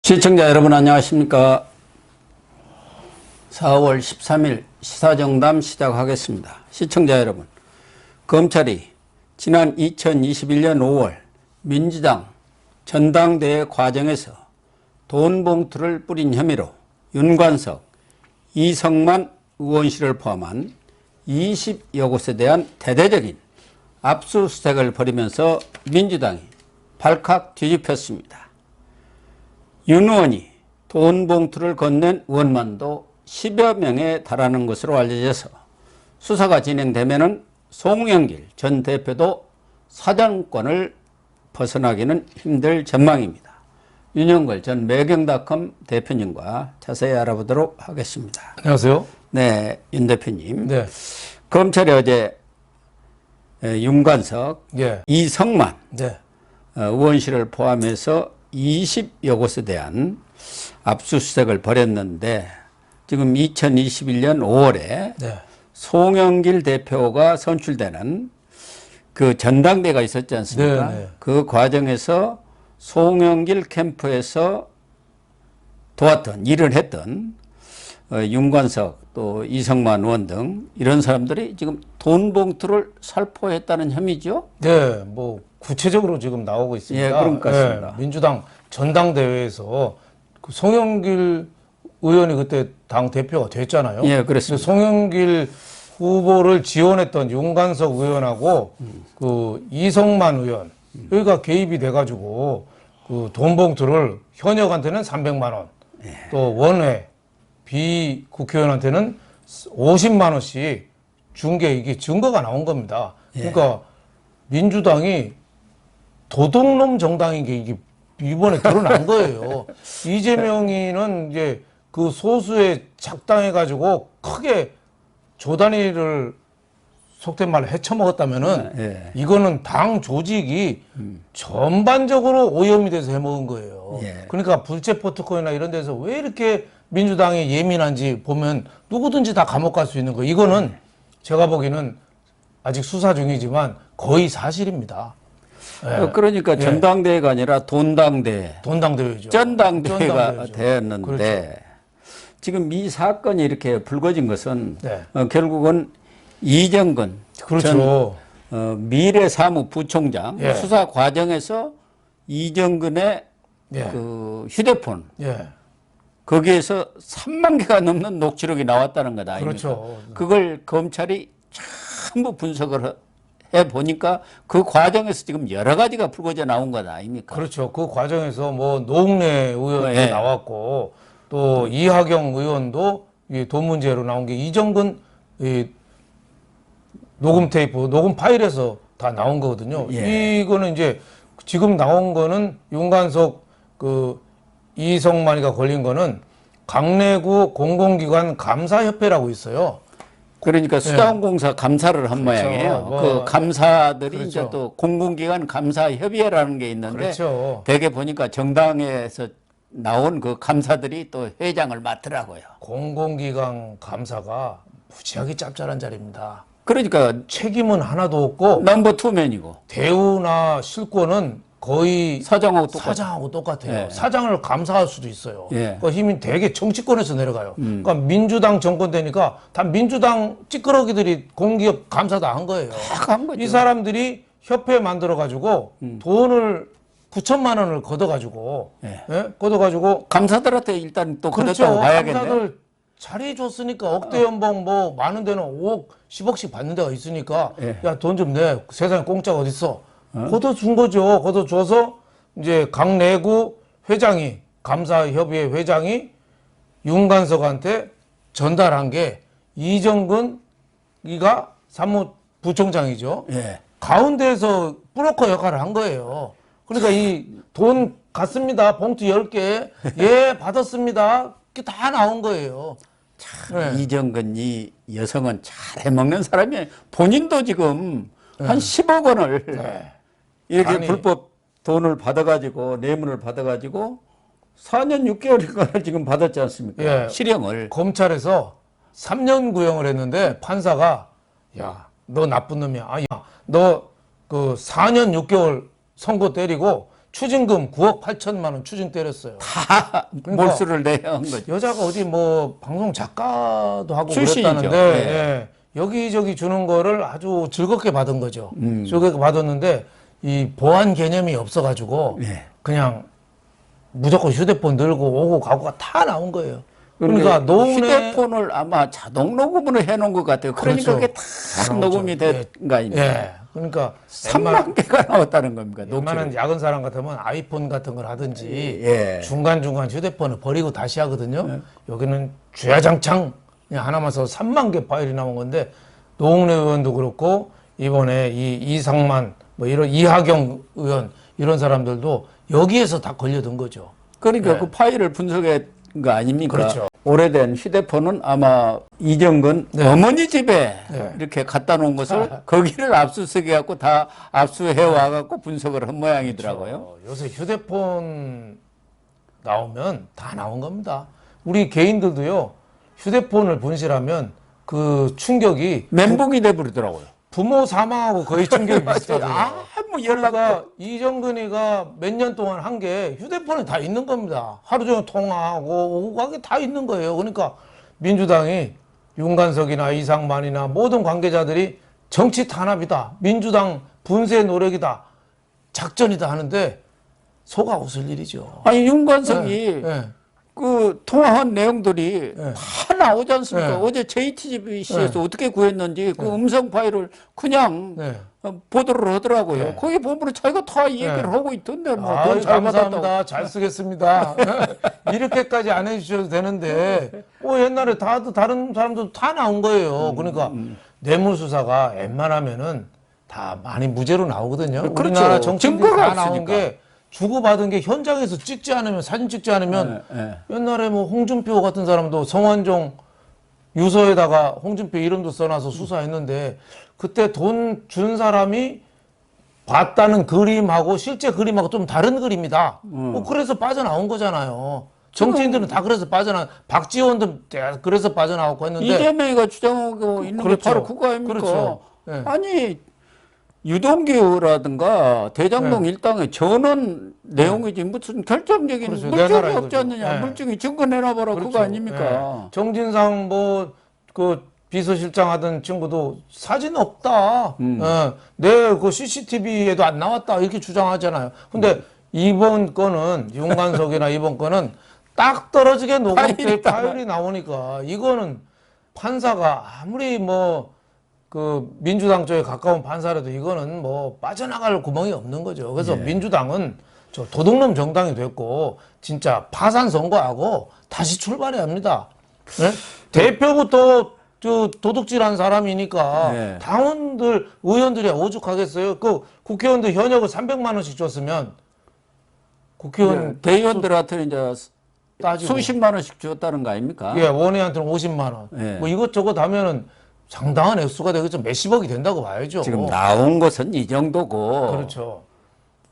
시청자 여러분 안녕하십니까. 4월 13일 시사정담 시작하겠습니다. 시청자 여러분, 검찰이 지난 2021년 5월 민주당 전당대회 과정에서 돈 봉투를 뿌린 혐의로 윤관석, 이성만 의원실을 포함한 20여 곳에 대한 대대적인 압수수색을 벌이면서 민주당이 발칵 뒤집혔습니다. 윤 의원이 돈 봉투를 건넨 의원만도 10여 명에 달하는 것으로 알려져서 수사가 진행되면은 송영길 전 대표도 사정권을 벗어나기는 힘들 전망입니다. 윤영걸 전 매경닷컴 대표님과 자세히 알아보도록 하겠습니다. 안녕하세요. 네, 윤 대표님. 네. 검찰이 어제 윤관석, 예. 이성만 네. 의원실을 포함해서 20여 곳에 대한 압수수색을 벌였는데 지금 2021년 5월에 네. 송영길 대표가 선출되는 그 전당대회가 있었지 않습니까? 네, 네. 그 과정에서 송영길 캠프에서 도왔던 일을 했던 윤관석 또 이성만 의원 등 이런 사람들이 지금 돈 봉투를 살포했다는 혐의죠? 네. 뭐 구체적으로 지금 나오고 있습니다. 예, 그런 것 같습니다. 네. 민주당 전당대회에서 그 송영길 의원이 그때 당 대표가 됐잖아요. 예, 그렇습니다. 송영길 후보를 지원했던 윤관석 의원하고 그 이성만 의원 여기가 개입이 돼가지고 그 돈 봉투를 현역한테는 300만 원, 또 원외 비국회의원한테는 50만 원씩 준 게 이게 증거가 나온 겁니다. 그러니까 민주당이 도둑놈 정당인 게 이게 이번에 드러난 거예요. 이재명이는 이제 그 소수에 작당해가지고 크게 조단위를 속된 말로 헤쳐먹었다면은 이거는 당 조직이 전반적으로 오염이 돼서 해먹은 거예요. 그러니까 불체 포트코이나 이런 데서 왜 이렇게 민주당이 예민한지 보면 누구든지 다 감옥 갈 수 있는 거예요. 이거는 제가 보기에는 아직 수사 중이지만 거의 사실입니다. 예. 그러니까 전당대회가 아니라 돈당대회, 돈당대회죠. 전당대회가 되었는데 그렇죠. 지금 이 사건이 이렇게 불거진 것은 네. 결국은 이정근 그렇죠. 전 미래사무부총장 예. 수사 과정에서 이정근의 예. 그 휴대폰 예. 거기에서 3만 개가 넘는 녹취록이 나왔다는 거다. 그렇죠. 그걸 검찰이 전부 분석을 해 보니까 그 과정에서 지금 여러 가지가 불거져 나온 거다 아닙니까? 그렇죠. 그 과정에서 뭐 노웅래 의원도 예. 나왔고 또 이하경 의원도 이 돈 문제로 나온 게 이정근 이 녹음 테이프, 녹음 파일에서 다 나온 거거든요. 예. 이거는 이제 지금 나온 거는 윤관석 그 이성만이가 걸린 거는 강내구 공공기관 감사협회라고 있어요. 그러니까 수자원공사 감사를 한 그렇죠. 모양이에요. 뭐, 그 감사들이 그렇죠. 이제 또 공공기관 감사협의회라는 게 있는데 그렇죠. 대개 보니까 정당에서 나온 그 감사들이 또 회장을 맡더라고요. 공공기관 감사가 무지하게 짭짤한 자리입니다. 그러니까 책임은 하나도 없고 넘버 투맨이고 대우나 실권은 거의 사장하고 똑같아요. 사장하고 똑같아요. 예. 사장을 감사할 수도 있어요. 예. 그 힘이 되게 정치권에서 내려가요. 그러니까 민주당 정권 되니까 다 민주당 찌끄러기들이 공기업 감사 다 한 거예요. 다 한 거죠. 이 사람들이 협회 만들어 가지고 돈을 9천만 원을 걷어 가지고 걷어 가지고 감사들한테 일단 또 그렇죠. 그렇다고 봐야겠네. 감사들 잘해줬으니까 억대 연봉 뭐 많은 데는 5억 10억씩 받는 데가 있으니까 야 돈 좀 내. 세상에 공짜가 어딨어. 걷어준 거죠. 걷어줘서 이제 강내구 회장이 감사협의회 회장이 윤관석한테 전달한 게 이정근이가 사무부총장이죠. 예. 가운데에서 브로커 역할을 한 거예요. 그러니까 이 돈 갔습니다. 봉투 10개. 예, 받았습니다. 이게 다 나온 거예요. 참 이정근 이 여성은 잘 해먹는 사람이에요. 본인도 지금 한 10억 원을 이렇게 아니, 불법 돈을 받아가지고 뇌물을 받아가지고 4년 6개월인가를 지금 받았지 않습니까? 예. 실형을. 검찰에서 3년 구형을 했는데 판사가 야, 너 나쁜 놈이야. 아니, 너 그 4년 6개월 선고 때리고 추징금 9억 8천만 원 추징 때렸어요. 다 그러니까 몰수를 내야 한 거죠. 여자가 어디 뭐 방송 작가도 하고 출신이죠. 그랬다는데 예. 여기저기 주는 거를 아주 즐겁게 받은 거죠. 즐겁게 받았는데 이 보안 개념이 없어가지고 예. 그냥 무조건 휴대폰 들고 오고 가고가 다 나온 거예요. 그러니까 노은의 휴대폰을 아마 자동 녹음을 해놓은 것 같아요. 그러니까 그렇죠. 그게 다 녹음이 된 거 아닙니까? 예. 그러니까 3만 개가 나왔다는 겁니까? 웬만한 야근 사람 같으면 아이폰 같은 걸 하든지 예. 중간중간 휴대폰을 버리고 다시 하거든요. 여기는 주야장창 그냥 하나만 써서 3만 개 파일이 나온 건데 노웅래 의원도 그렇고 이번에 이 이상만 뭐 이런 이하경 의원 이런 사람들도 여기에서 다 걸려든 거죠. 그러니까 네. 그 파일을 분석한 거 아닙니까? 그렇죠. 오래된 휴대폰은 아마 이정근 어머니 집에 네. 이렇게 갖다 놓은 것을 거기를 압수수색 해갖고 다 압수해 와갖고 분석을 한 모양이더라고요. 요새 휴대폰 나오면 다 나온 겁니다. 우리 개인들도요 휴대폰을 분실하면 그 충격이 멘붕이 돼버리더라고요. 부모 사망하고 거의 충격이 비슷하더라고요. 아무 연락 그러니까 이정근이가 몇 년 동안 한 게 휴대폰에 다 있는 겁니다. 하루 종일 통화하고 오고 가게 다 있는 거예요. 그러니까 민주당이 윤관석이나 이상만이나 모든 관계자들이 정치 탄압이다. 민주당 분쇄 노력이다. 작전이다 하는데 속아 웃을 일이죠. 아니 윤관석이 네. 그 통화한 내용들이 다 나오지 않습니까? 네. 어제 JTBC에서 어떻게 구했는지 그 음성 파일을 그냥 네. 보도를 하더라고요. 거기 보면 자기가 다 얘기를 하고 있던데 뭐 아유, 돈 잘 받았다고. 감사합니다. 잘 쓰겠습니다. 이렇게까지 안 해주셔도 되는데, 옛날에 다른 사람도 다 나온 거예요. 그러니까 뇌물수사가 웬만하면은 다 많이 무죄로 나오거든요. 그렇죠. 우리나라 정치인들이 증거가 다 나온 없으니까. 게 주고받은 게 현장에서 찍지 않으면 사진 찍지 않으면 옛날에 뭐 홍준표 같은 사람도 성완종 유서에다가 홍준표 이름도 써놔서 수사했는데 그때 돈 준 사람이 봤다는 그림하고 실제 그림하고 좀 다른 그림이다. 그래서 빠져나온 거잖아요. 정치인들은 다 그래서 박지원도 그래서 빠져나왔고 했는데 이재명이가 주장하고 있는 게 그렇죠. 바로 그거 아닙니까? 그렇죠. 네. 아니 유동규라든가 대장동 일당의 전원 내용이지 무슨 결정적인 그렇죠. 내 물증이 나라 없지 이거죠. 않느냐. 네. 물증이 증거내놔봐라 그렇죠. 그거 아닙니까? 예. 정진상 뭐 그 비서실장 하던 친구도 사진 없다. 내 그 CCTV에도 안 나왔다 이렇게 주장하잖아요. 근데 이번 건은 윤관석이나 이번 건은 딱 떨어지게 녹음된 파일이 나오니까 이거는 판사가 아무리 뭐 그 민주당 쪽에 가까운 판사라도 이거는 뭐 빠져나갈 구멍이 없는 거죠. 그래서 민주당은 저 도둑놈 정당이 됐고 진짜 파산 선거하고 다시 출발해야 합니다. 네? 대표부터 저 도둑질한 사람이니까 네. 당원들 의원들이 오죽하겠어요. 그 국회의원들 현역을 300만 원씩 줬으면 국회의원 대의원들한테 이제 따지고 수십만 원씩 줬다는 거 아닙니까? 예, 원회한테는 50만 원. 네. 뭐 이것저것 하면은 상당한 액수가 되겠죠. 몇십억이 된다고 봐야죠. 지금 나온 것은 이 정도고 그렇죠.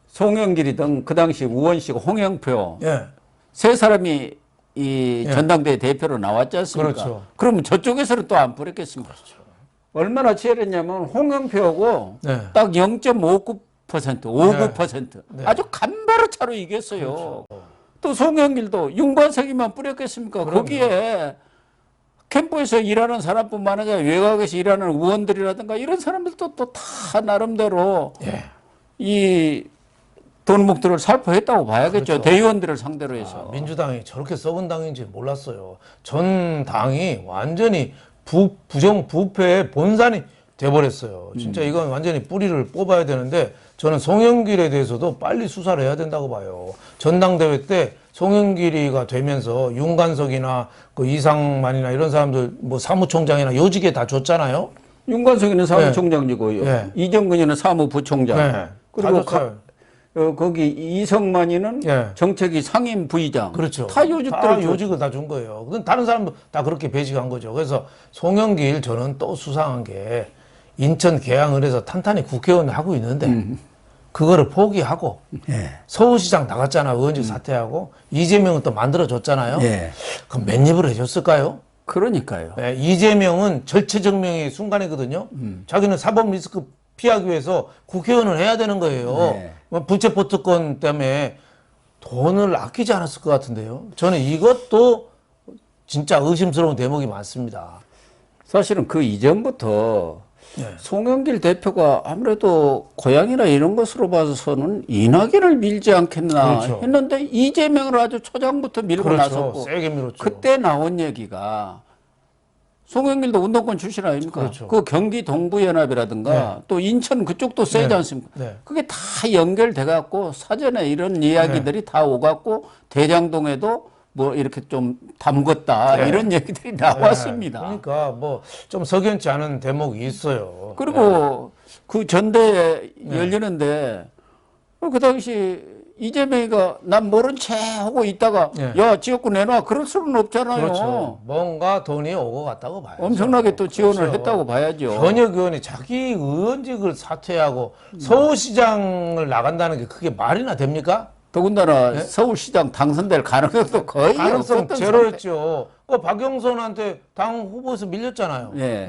송영길이 등 그 당시 우원식, 홍영표 예. 세 사람이 이 전당대회 대표로 나왔지 않습니까? 그렇죠. 그러면 저쪽에서는 또 안 뿌렸겠습니까? 얼마나 치열했냐면 홍영표하고 네. 딱 0.59%, 59% 아주 간바로 차로 이겼어요. 또 송영길도 윤관석이만 뿌렸겠습니까? 거기에 캠프에서 일하는 사람뿐만 아니라 외곽에서 일하는 의원들이라든가 이런 사람들도 또 다 나름대로 이 돈목들을 살포했다고 봐야겠죠. 대의원들을 상대로 해서. 민주당이 저렇게 썩은 당인지 몰랐어요. 전 당이 완전히 부정부패의 본산이 돼버렸어요. 진짜 이건 완전히 뿌리를 뽑아야 되는데 저는 송영길에 대해서도 빨리 수사를 해야 된다고 봐요. 전당대회 때 송영길이가 되면서 윤관석이나 그 이상만이나 이런 사람들 뭐 사무총장이나 요직에 다 줬잖아요. 윤관석이는 사무총장이고요. 네. 이정근이는 사무부총장. 네. 그리고 다 줬어요. 거기 이성만이는 예. 정책위 상임 부의장. 그렇죠. 다 요직들을 다 요직을 다 준 거예요. 근데 다른 사람도 다 그렇게 배직한 거죠. 그래서 송영길 저는 또 수상한 게 인천 계양을해서 탄탄히 국회의원 하고 있는데 그거를 포기하고 서울시장 나갔잖아. 의원직 사퇴하고 이재명은 또 만들어줬잖아요. 예. 그럼 몇 입을 해줬을까요? 그러니까요. 네, 이재명은 절체절명의 순간이거든요. 자기는 사법 리스크 피하기 위해서 국회의원을 해야 되는 거예요. 네. 뭐 부채포 특권 때문에 돈을 아끼지 않았을 것 같은데요. 저는 이것도 진짜 의심스러운 대목이 많습니다. 사실은 그 이전부터 네. 송영길 대표가 아무래도 고향이나 이런 것으로 봐서는 이낙연을 밀지 않겠나 그렇죠. 했는데 이재명을 아주 초장부터 밀고 그렇죠. 나섰고 세게 밀었죠. 그때 나온 얘기가 송영길도 운동권 출신 아닙니까? 그렇죠. 그 경기 동부연합이라든가 또 인천 그쪽도 세지 네. 않습니까? 네. 그게 다 연결돼 갖고 사전에 이런 이야기들이 다 오갖고 대장동에도 뭐 이렇게 좀 담궜다 네. 이런 얘기들이 나왔습니다. 그러니까 뭐 좀 석연치 않은 대목이 있어요. 그리고 그 전대에 열리는데 그 당시 이재명이가 난 모른 채 하고 있다가 네. 야 지역구 내놔 그럴 수는 없잖아요. 그렇죠. 뭔가 돈이 오고 갔다고 봐야죠. 엄청나게 또 지원을 그렇죠. 했다고 봐야죠. 현역 의원이 자기 의원직을 사퇴하고 서울시장을 나간다는 게 그게 말이나 됩니까? 더군다나 서울시장 당선될 가능성도 거의 가능성 없었던 제로였죠. 그 박영선한테 당 후보에서 밀렸잖아요. 예.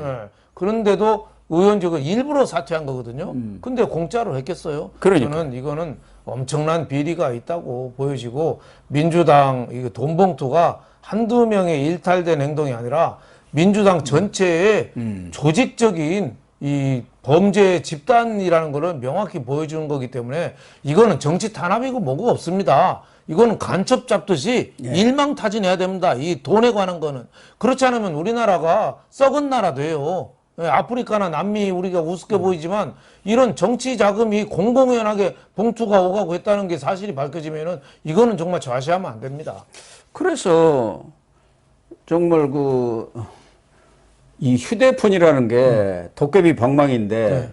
그런데도 의원직을 일부러 사퇴한 거거든요. 근데 공짜로 했겠어요? 그러니까. 저는 이거는 엄청난 비리가 있다고 보여지고 민주당 이거 돈 봉투가 한두 명의 일탈된 행동이 아니라 민주당 전체의 조직적인 이 범죄 집단이라는 거를 명확히 보여주는 거기 때문에 이거는 정치 탄압이고 뭐고 없습니다. 이거는 간첩 잡듯이 일망타진해야 됩니다. 이 돈에 관한 거는. 그렇지 않으면 우리나라가 썩은 나라 돼요. 예, 아프리카나 남미 우리가 우습게 보이지만 이런 정치 자금이 공공연하게 봉투가 오가고 했다는 게 사실이 밝혀지면은 이거는 정말 좌시하면 안 됩니다. 그래서 정말 이 휴대폰이라는 게 도깨비 방망인데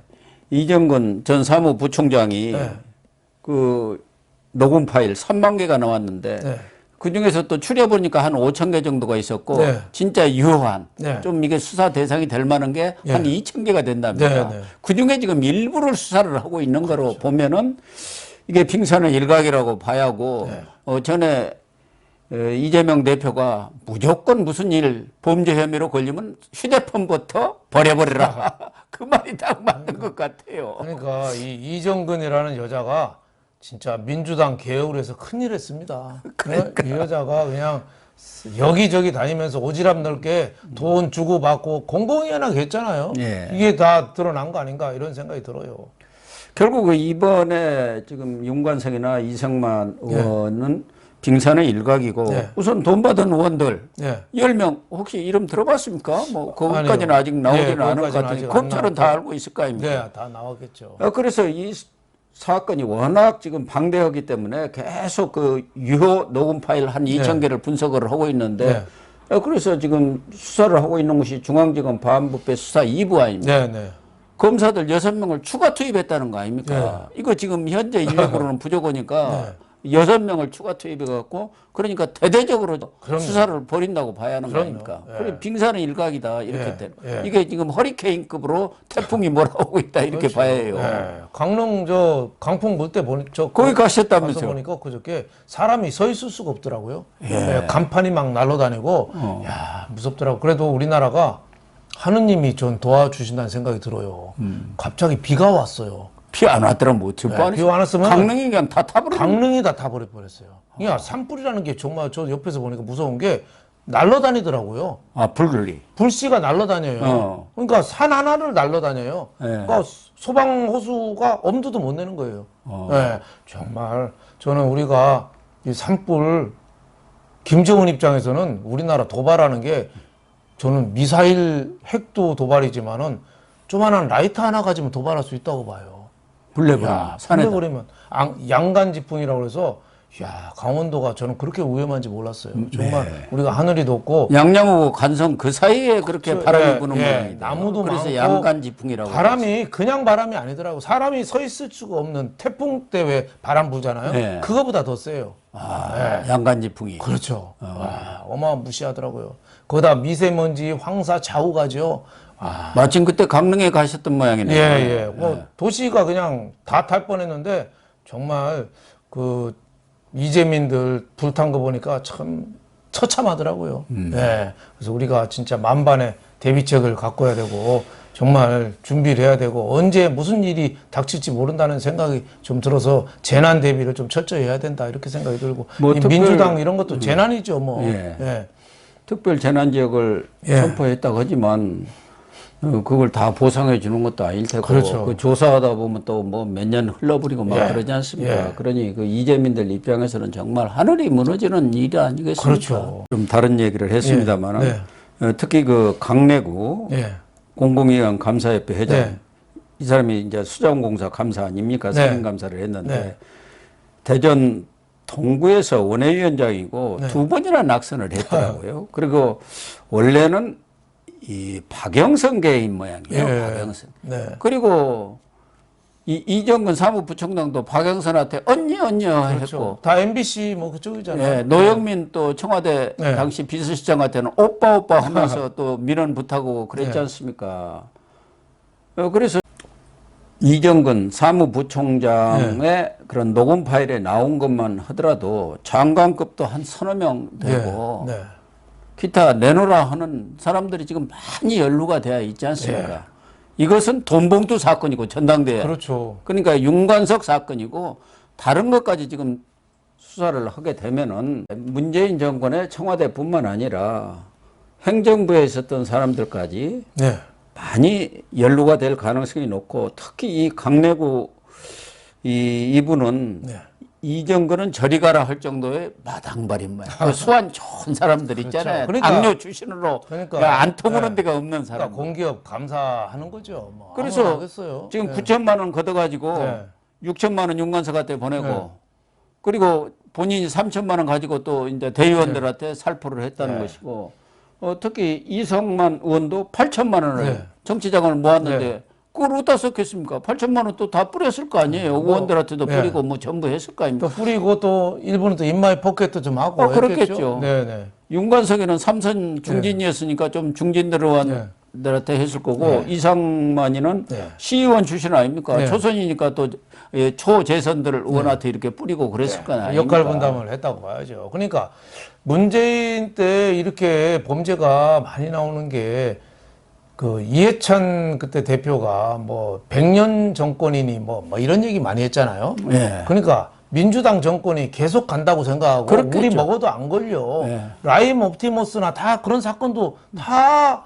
이정근 전 사무부총장이 네. 그 녹음 파일 3만 개가 나왔는데 네. 그 중에서 또 추려보니까 한 5천 개 정도가 있었고 네. 진짜 유효한 네. 좀 이게 수사 대상이 될 만한 게 한 2천 개가 된답니다. 네, 네. 그 중에 지금 일부를 수사를 하고 있는 거로 보면은 이게 빙산의 일각이라고 봐야 하고 전에 이재명 대표가 무조건 무슨 일 범죄 혐의로 걸리면 휴대폰부터 버려버리라 그 말이 딱 맞는 것 같아요. 그러니까 이 이정근이라는 여자가 진짜 민주당 개혁을 해서 큰일 했습니다. 이 여자가 그냥 여기저기 다니면서 오지랖 넓게 돈 주고받고 공공연하게 했잖아요. 예. 이게 다 드러난 거 아닌가 이런 생각이 들어요. 결국 이번에 지금 윤관석이나 이성만 의원은 빙산의 일각이고 네. 우선 돈 받은 의원들 네. 10명 혹시 이름 들어봤습니까? 뭐 거기까지는 아니요. 아직 나오지는 네, 않을 것 거기까지는 같은데 아직 안 검찰은 다 나왔고. 알고 있을 거 아닙니까? 네, 다 나왔겠죠. 그래서 이 사건이 워낙 지금 방대하기 때문에 계속 그 유효 녹음 파일 한 2천 개를 분석을 하고 있는데 그래서 지금 수사를 하고 있는 것이 중앙지검 반부패 수사 2부 아닙니까? 네, 네. 검사들 6명을 추가 투입했다는 거 아닙니까? 이거 지금 현재 인력으로는 부족하니까 6명을 추가 투입해갖고 그러니까 대대적으로 그럼요. 수사를 벌인다고 봐야 하는 거 그럼요. 아닙니까? 예. 그래 빙산의 일각이다 이렇게 예. 되는. 예. 이게 지금 허리케인급으로 태풍이 몰아오고 있다 이렇게 그렇죠. 봐야 해요. 네. 강릉 저 강풍 불 때 보니 저 거기 가서 가셨다면서요? 보니까 그저께 사람이 서 있을 수가 없더라고요. 네, 간판이 막 날아다니고 야 무섭더라고. 그래도 우리나라가 하느님이 전 도와주신다는 생각이 들어요. 갑자기 비가 왔어요. 피 안 왔더라면 뭐 어쩔 뻔. 비 안 왔으면 강릉이 그냥 다 타버려. 강릉이 다 타버려 버렸어요. 그러니까 산불이라는 게 정말 저 옆에서 보니까 무서운 게 날아다니더라고요. 아 불글리. 불씨가 날아다녀요. 그러니까 산 하나를 날아다녀요. 그러니까 소방 호수가 엄두도 못 내는 거예요. 네, 정말 저는 우리가 이 산불 김정은 입장에서는 우리나라 도발하는 게 저는 미사일 핵도 도발이지만은 조만한 라이터 하나 가지면 도발할 수 있다고 봐요. 불내버려. 산에 산에버리면 양간지풍이라고 해서 야 강원도가 저는 그렇게 위험한지 몰랐어요. 정말 우리가 하늘이 높고 양양하고 간성 그 사이에 그렇게 바람이 부는 모양이다. 나무도 그래서 많고 양간지풍이라고. 바람이 그냥 바람이 아니더라고. 사람이 서 있을 수가 없는 태풍 때 왜 바람 불잖아요. 네. 그거보다 더 세요. 양간지풍이. 그렇죠. 와, 어마무시하더라고요. 거기다 미세먼지, 황사, 좌우가죠. 마침 그때 강릉에 가셨던 모양이네요. 예. 뭐 도시가 그냥 다 탈 뻔했는데 정말 그 이재민들 불탄 거 보니까 참 처참하더라고요. 예. 그래서 우리가 진짜 만반의 대비책을 갖고야 되고 정말 준비를 해야 되고 언제 무슨 일이 닥칠지 모른다는 생각이 좀 들어서 재난 대비를 좀 철저히 해야 된다 이렇게 생각이 들고 뭐 이 민주당 이런 것도 재난이죠 뭐. 예. 예. 특별 재난 지역을 예. 선포했다고 하지만 그걸 다 보상해 주는 것도 아닐 테고 그렇죠. 그 조사하다 보면 또 뭐 몇 년 흘러버리고 막 예. 그러지 않습니까? 예. 그러니 그 이재민들 입장에서는 정말 하늘이 무너지는 일이 아니겠습니까? 그렇죠. 좀 다른 얘기를 했습니다만은 예. 특히 그 강내구 예. 공공위원 감사협회 회장 네. 이 사람이 이제 수자원공사 감사 아닙니까? 네. 상임 감사를 했는데 네. 대전 동구에서 원외위원장이고 네. 2번이나 낙선을 했더라고요. 그리고 원래는 이 박영선 계인 모양이에요. 예. 박영선. 네. 그리고 이정근 사무부총장도 박영선한테 언니 그렇죠. 했고 다 MBC 뭐 그쪽이잖아요. 예, 노영민 또 청와대 네. 당시 비서실장한테는 오빠 하면서 또 민원부탁하고 그랬지 않습니까? 그래서 이정근 사무부총장의 그런 녹음 파일에 나온 것만 하더라도 장관급도 한 서너 명 되고 네. 기타 내놓으라 하는 사람들이 지금 많이 연루가 되어 있지 않습니까? 이것은 돈봉투 사건이고 전당대회. 그렇죠. 그러니까 윤관석 사건이고 다른 것까지 지금 수사를 하게 되면은 문재인 정권의 청와대뿐만 아니라 행정부에 있었던 사람들까지 네. 많이 연루가 될 가능성이 높고 특히 이 강내구 이분은 네. 이정근은 저리 가라 할 정도의 마당발인 모양. 그 수완 좋은 사람들 있잖아요. 그러니까, 악녀 출신으로 안 통하는 네. 데가 없는 사람. 그러니까 공기업 감사하는 거죠. 뭐 그래서 하겠어요. 지금 네. 9천만 원 걷어가지고 네. 6천만 원 윤관석한테 보내고 네. 그리고 본인이 3천만 원 가지고 또 이제 대의원들한테 살포를 했다는 네. 것이고 특히 이성만 의원도 8천만 원을 네. 정치자금을 모았는데 네. 그걸 어디다 썼겠습니까? 8천만 원 또 다 뿌렸을 거 아니에요. 의원들한테도 네. 뿌리고 뭐 전부 했을 거 아닙니까? 또 뿌리고 또 일부는 또 인마이 포켓도 좀 하고 그렇겠죠. 네네. 윤관석이는 삼선 중진이었으니까 좀 중진 들어간들한테 했을 거고 이상만이는 네. 시의원 출신 아닙니까? 네. 초선이니까 또 초재선들을 의원한테 이렇게 뿌리고 그랬을 거 아닙니까? 역할 분담을 했다고 봐야죠. 그러니까 문재인 때 이렇게 범죄가 많이 나오는 게 그 이해찬 그때 대표가 뭐 100년 정권이니 뭐 이런 얘기 많이 했잖아요. 네. 그러니까 민주당 정권이 계속 간다고 생각하고 그렇겠죠. 우리 먹어도 안 걸려. 네. 라임 옵티머스나 다 그런 사건도 다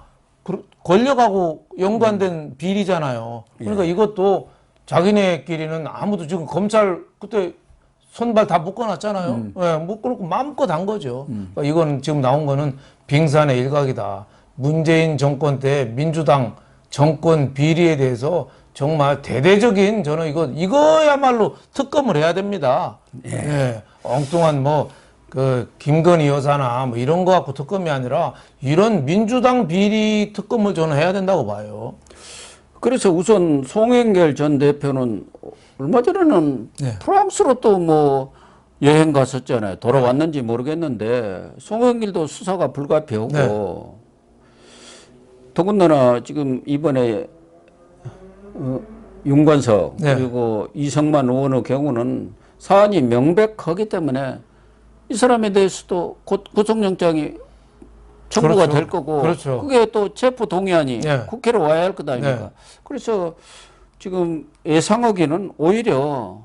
권력하고 연관된 비리잖아요. 그러니까 이것도 자기네끼리는 아무도 지금 검찰 그때 손발 다 묶어놨잖아요. 예, 묶어놓고 마음껏 한 거죠. 그러니까 이건 지금 나온 거는 빙산의 일각이다. 문재인 정권 때 민주당 정권 비리에 대해서 정말 대대적인 저는 이거야말로 특검을 해야 됩니다. 예. 엉뚱한 그 김건희 여사나 뭐 이런 거 갖고 특검이 아니라 이런 민주당 비리 특검을 저는 해야 된다고 봐요. 그래서 우선 송영길 전 대표는 얼마 전에는 프랑스로 또 뭐 여행 갔었잖아요. 돌아왔는지 모르겠는데 송영길도 수사가 불가피하고 더군다나 지금 이번에 윤관석 그리고 이성만 의원의 경우는 사안이 명백하기 때문에 이 사람에 대해서도 곧 구속영장이 청구가 될 거고 그게 또 체포 동의안이 국회로 와야 할 것 아닙니까? 그래서 지금 예상하기는 오히려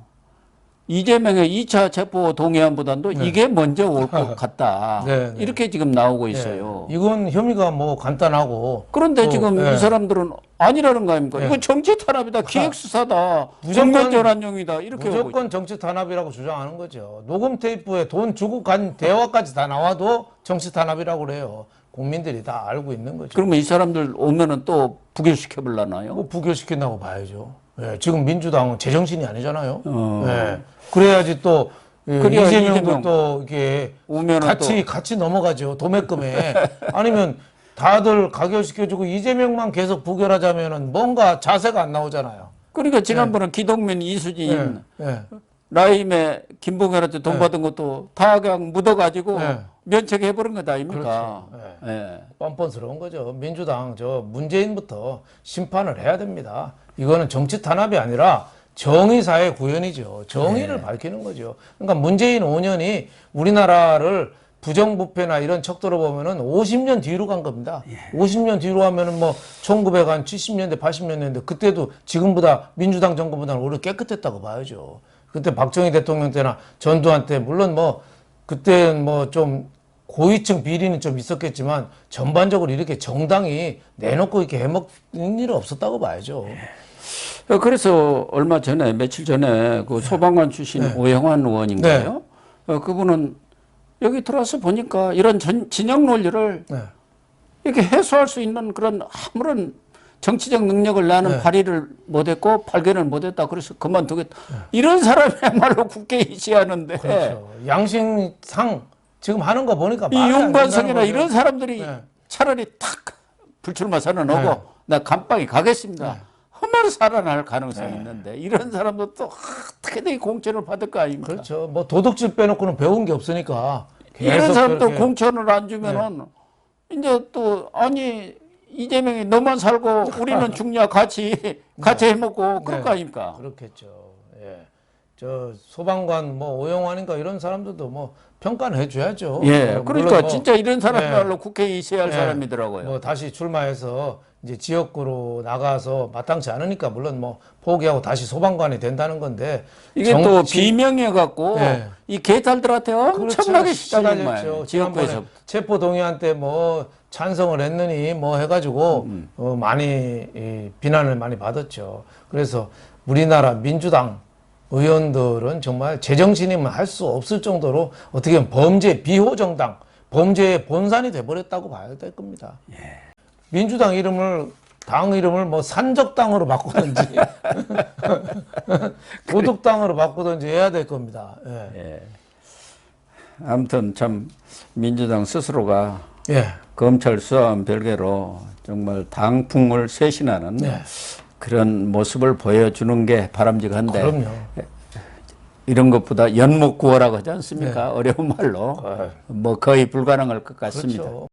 이재명의 2차 체포 동의안보다도 이게 먼저 올 것 같다. 이렇게 지금 나오고 있어요. 이건 혐의가 뭐 간단하고 그런데 지금 이 사람들은 아니라는 거 아닙니까? 이거 정치 탄압이다, 기획수사다, 정면 전환용이다 이렇게 무조건 정치 탄압이라고 주장하는 거죠. 녹음 테이프에 돈 주고 간 대화까지 다 나와도 정치 탄압이라고 그래요. 국민들이 다 알고 있는 거죠. 그러면 이 사람들 오면은 또 부결시켜 볼라나요? 뭐 부결시킨다고 봐야죠. 지금 민주당은 제정신이 아니잖아요. 그래야지 또 이재명도 또 이게 같이 넘어가죠. 도매금에 아니면 다들 가결시켜주고 이재명만 계속 부결하자면은 뭔가 자세가 안 나오잖아요. 그러니까 지난번에 기동민 이수진 라임에 김봉현한테 돈 받은 것도 다 그냥 묻어가지고 면책해버린 것 아닙니까? 그렇죠. 뻔뻔스러운 거죠. 민주당 문재인부터 심판을 해야 됩니다. 이거는 정치 탄압이 아니라 정의사회 구현이죠. 정의를 밝히는 거죠. 그러니까 문재인 5년이 우리나라를 부정부패나 이런 척도로 보면은 50년 뒤로 간 겁니다. 50년 뒤로 하면은 뭐 1970년대, 80년대 그때도 지금보다 민주당 정권보다는 오히려 깨끗했다고 봐야죠. 그때 박정희 대통령 때나 전두환 때 물론 뭐 그때는 뭐 좀 고위층 비리는 좀 있었겠지만 전반적으로 이렇게 정당이 내놓고 이렇게 해먹는 일은 없었다고 봐야죠. 그래서 얼마 전에 며칠 전에 그 소방관 출신 오영환 의원인가요? 그분은 여기 들어와서 보니까 이런 진영 논리를 이렇게 해소할 수 있는 그런 아무런 정치적 능력을 나는 발휘를 못했고 발견을 못했다. 그래서 그만두겠다. 이런 사람이야말로 국회에 있어야하는데. 그렇죠. 양심상 지금 하는 거 보니까 이 윤관성이나 이런 사람들이 네. 차라리 탁 불출마 선언하고 나 감방에 가겠습니다. 하면 살아날 가능성이 있는데 이런 사람도 또 어떻게든 공천을 받을 거 아닙니까? 그렇죠. 뭐 도덕질 빼놓고는 배운 게 없으니까. 이런 사람도 그렇게. 공천을 안 주면은 이제 또 아니 이재명이 너만 살고 우리는 죽냐 같이 해먹고 그럴 거 아닙니까? 그렇겠죠. 예. 저 소방관 뭐 오영환인가 이런 사람들도 뭐 평가는 해줘야죠. 예, 그러니까 뭐, 진짜 이런 사람이야말로 예. 국회에 있어야 할 예. 사람이더라고요. 뭐 다시 출마해서 이제 지역구로 나가서 마땅치 않으니까 물론 뭐 포기하고 다시 소방관이 된다는 건데 이게 또 비명해 갖고 예. 이 개탈들한테 엄청나게 시달린 거예요. 지난번에 지역구에서. 체포 동의안 때 뭐 찬성을 했느니 뭐 해가지고 많이 비난을 많이 받았죠. 그래서 우리나라 민주당 의원들은 정말 제정신이면 할 수 없을 정도로 어떻게 보면 범죄 비호 정당, 범죄의 본산이 돼버렸다고 봐야 될 겁니다. 민주당 이름을 당 이름을 뭐 산적당으로 바꾸든지 도덕당으로 바꾸든지 해야 될 겁니다. 예. 예. 아무튼 참 민주당 스스로가 예. 검찰 수사와 별개로 정말 당풍을 쇄신하는 그런 모습을 보여주는 게 바람직한데 그럼요. 이런 것보다 연목구호라고 하지 않습니까? 어려운 말로 뭐 거의 불가능할 것 같습니다. 그렇죠.